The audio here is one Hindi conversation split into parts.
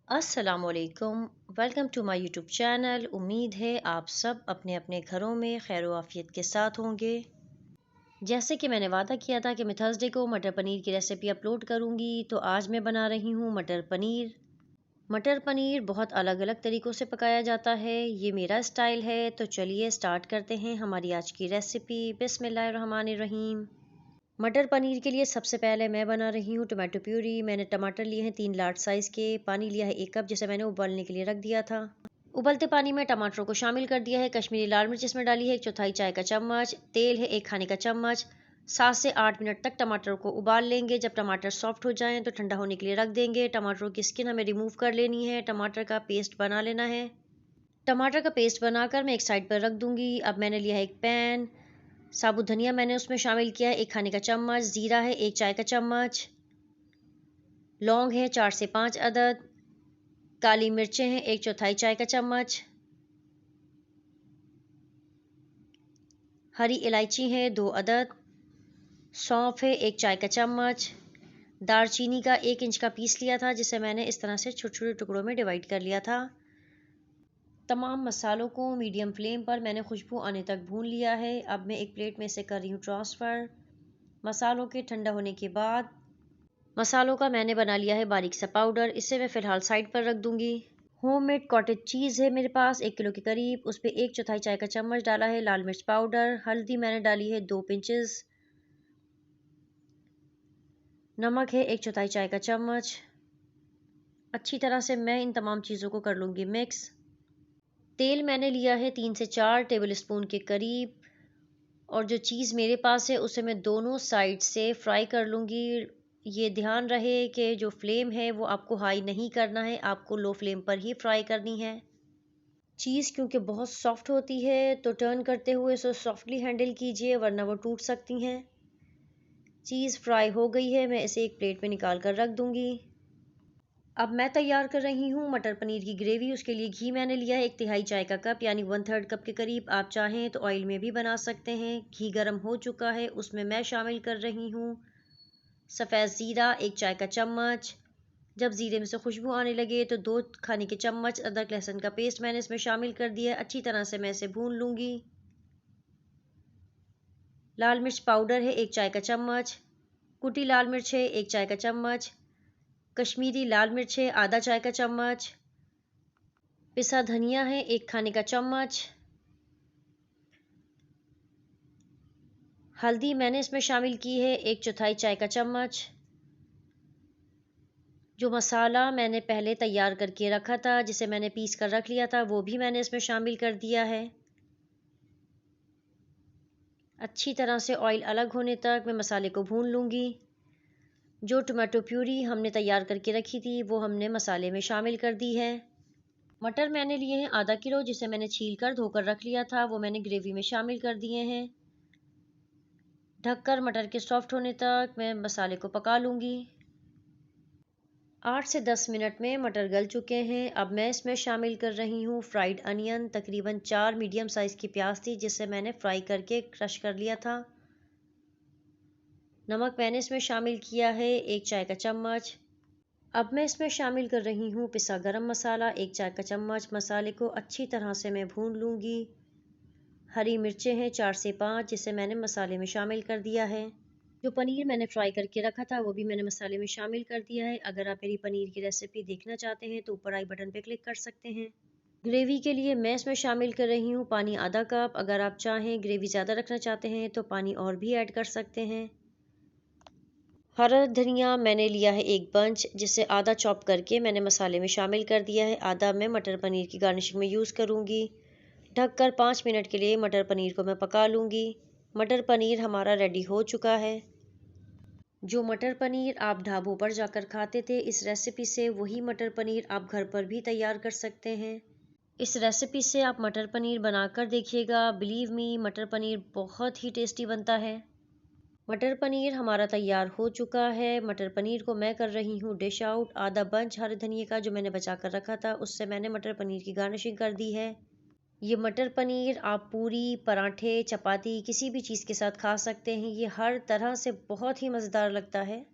अस्सलामुअलैकुम। Welcome to my YouTube channel. उम्मीद है आप सब अपने अपने घरों में खैर आफियत के साथ होंगे। जैसे कि मैंने वादा किया था कि मैं थर्सडे को मटर पनीर की रेसिपी अपलोड करूंगी, तो आज मैं बना रही हूँ मटर पनीर। मटर पनीर बहुत अलग अलग तरीक़ों से पकाया जाता है, ये मेरा स्टाइल है। तो चलिए स्टार्ट करते हैं हमारी आज की रेसिपी। बिस्मिल्लाहिर्रहमानिर्रहीम। मटर पनीर के लिए सबसे पहले मैं बना रही हूँ टमाटो प्यूरी। मैंने टमाटर लिए हैं 3 लार्ज साइज़ के। पानी लिया है 1 कप, जिसे मैंने उबालने के लिए रख दिया था। उबलते पानी में टमाटरों को शामिल कर दिया है। कश्मीरी लाल मिर्च इसमें डाली है 1/4 चाय का चम्मच। तेल है 1 खाने का चम्मच। 7 से 8 मिनट तक टमाटर को उबाल लेंगे। जब टमाटर सॉफ्ट हो जाएं तो ठंडा होने के लिए रख देंगे। टमाटरों की स्किन हमें रिमूव कर लेनी है। टमाटर का पेस्ट बना लेना है। टमाटर का पेस्ट बनाकर मैं एक साइड पर रख दूंगी। अब मैंने लिया है एक पैन। साबुत धनिया मैंने उसमें शामिल किया है 1 खाने का चम्मच। ज़ीरा है 1 चाय का चम्मच। लौंग है 4 से 5 अदद। काली मिर्चें हैं 1/4 चाय का चम्मच। हरी इलायची है 2 अदद। सौंफ है 1 चाय का चम्मच। दालचीनी का 1 इंच का पीस लिया था, जिसे मैंने इस तरह से छोटे छोटे टुकड़ों में डिवाइड कर लिया था। तमाम मसालों को मीडियम फ्लेम पर मैंने खुशबू आने तक भून लिया है। अब मैं एक प्लेट में से कर रही हूँ ट्रांसफ़र। मसालों के ठंडा होने के बाद मसालों का मैंने बना लिया है बारीक सा पाउडर। इसे मैं फ़िलहाल साइड पर रख दूंगी। होममेड कॉटेज चीज़ है मेरे पास 1 किलो के करीब। उस पर 1/4 चाय का चम्मच डाला है लाल मिर्च पाउडर। हल्दी मैंने डाली है 2 पिंचेस। नमक है 1/4 चाय का चम्मच। अच्छी तरह से मैं इन तमाम चीज़ों को कर लूँगी मिक्स। तेल मैंने लिया है 3 से 4 टेबल स्पून के करीब। और जो चीज़ मेरे पास है उसे मैं दोनों साइड से फ्राई कर लूँगी। ये ध्यान रहे कि जो फ्लेम है वो आपको हाई नहीं करना है, आपको लो फ्लेम पर ही फ्राई करनी है। चीज़ क्योंकि बहुत सॉफ्ट होती है, तो टर्न करते हुए इसे सॉफ्टली हैंडल कीजिए, वरना वो टूट सकती हैं। चीज़ फ्राई हो गई है, मैं इसे एक प्लेट में निकाल कर रख दूँगी। अब मैं तैयार कर रही हूँ मटर पनीर की ग्रेवी। उसके लिए घी मैंने लिया है 1/3 चाय का कप, यानी 1/3 कप के करीब। आप चाहें तो ऑयल में भी बना सकते हैं। घी गर्म हो चुका है, उसमें मैं शामिल कर रही हूँ सफ़ेद ज़ीरा 1 चाय का चम्मच। जब ज़ीरे में से खुशबू आने लगे तो 2 खाने के चम्मच अदरक लहसुन का पेस्ट मैंने इसमें शामिल कर दिया है। अच्छी तरह से मैं इसे भून लूँगी। लाल मिर्च पाउडर है 1 चाय का चम्मच। कुटी लाल मिर्च है 1 चाय का चम्मच। कश्मीरी लाल मिर्च है आधा चाय का चम्मच। पिसा धनिया है 1 खाने का चम्मच। हल्दी मैंने इसमें शामिल की है 1/4 चाय का चम्मच। जो मसाला मैंने पहले तैयार करके रखा था, जिसे मैंने पीस कर रख लिया था, वो भी मैंने इसमें शामिल कर दिया है। अच्छी तरह से ऑयल अलग होने तक मैं मसाले को भून लूँगी। जो टमाटो प्यूरी हमने तैयार करके रखी थी, वो हमने मसाले में शामिल कर दी है। मटर मैंने लिए हैं आधा किलो, जिसे मैंने छील कर धोकर रख लिया था, वो मैंने ग्रेवी में शामिल कर दिए हैं। ढककर मटर के सॉफ्ट होने तक मैं मसाले को पका लूँगी। 8 से 10 मिनट में मटर गल चुके हैं। अब मैं इसमें शामिल कर रही हूँ फ्राइड अनियन। तकरीबन 4 मीडियम साइज़ की प्याज थी, जिसे मैंने फ्राई करके क्रश कर लिया था। नमक मैंने इसमें शामिल किया है 1 चाय का चम्मच। अब मैं इसमें शामिल कर रही हूँ पिसा गरम मसाला 1 चाय का चम्मच। मसाले को अच्छी तरह से मैं भून लूँगी। हरी मिर्चें हैं 4 से 5, जिसे मैंने मसाले में शामिल कर दिया है। जो पनीर मैंने फ्राई करके रखा था, वो भी मैंने मसाले में शामिल कर दिया है। अगर आप मेरी पनीर की रेसिपी देखना चाहते हैं तो ऊपर आई बटन पे क्लिक कर सकते हैं। ग्रेवी के लिए मैं इसमें शामिल कर रही हूँ पानी आधा कप। अगर आप चाहें ग्रेवी ज़्यादा रखना चाहते हैं तो पानी और भी ऐड कर सकते हैं। हरा धनिया मैंने लिया है 1 बंच, जिसे आधा चॉप करके मैंने मसाले में शामिल कर दिया है। आधा मैं मटर पनीर की गार्निशिंग में यूज़ करूँगी। ढककर 5 मिनट के लिए मटर पनीर को मैं पका लूँगी। मटर पनीर हमारा रेडी हो चुका है। जो मटर पनीर आप ढाबों पर जाकर खाते थे, इस रेसिपी से वही मटर पनीर आप घर पर भी तैयार कर सकते हैं। इस रेसिपी से आप मटर पनीर बनाकर देखिएगा। बिलीव मी, मटर पनीर बहुत ही टेस्टी बनता है। मटर पनीर हमारा तैयार हो चुका है। मटर पनीर को मैं कर रही हूँ डिश आउट। आधा बंच हरे धनिए का जो मैंने बचा कर रखा था, उससे मैंने मटर पनीर की गार्निशिंग कर दी है। ये मटर पनीर आप पूरी, पराठे, चपाती किसी भी चीज़ के साथ खा सकते हैं। ये हर तरह से बहुत ही मज़ेदार लगता है।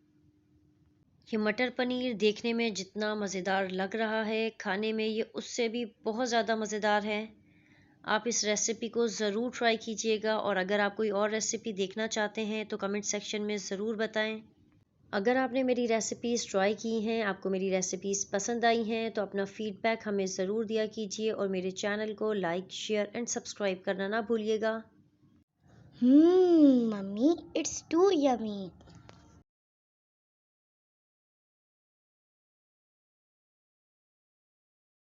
ये मटर पनीर देखने में जितना मज़ेदार लग रहा है, खाने में ये उससे भी बहुत ज़्यादा मज़ेदार है। आप इस रेसिपी को ज़रूर ट्राई कीजिएगा और अगर आप कोई और रेसिपी देखना चाहते हैं तो कमेंट सेक्शन में ज़रूर बताएं। अगर आपने मेरी रेसिपीज़ ट्राई की हैं, आपको मेरी रेसिपीज़ पसंद आई हैं तो अपना फ़ीडबैक हमें ज़रूर दिया कीजिए और मेरे चैनल को लाइक, शेयर एंड सब्सक्राइब करना ना भूलिएगा। Mummy, it's too yummy.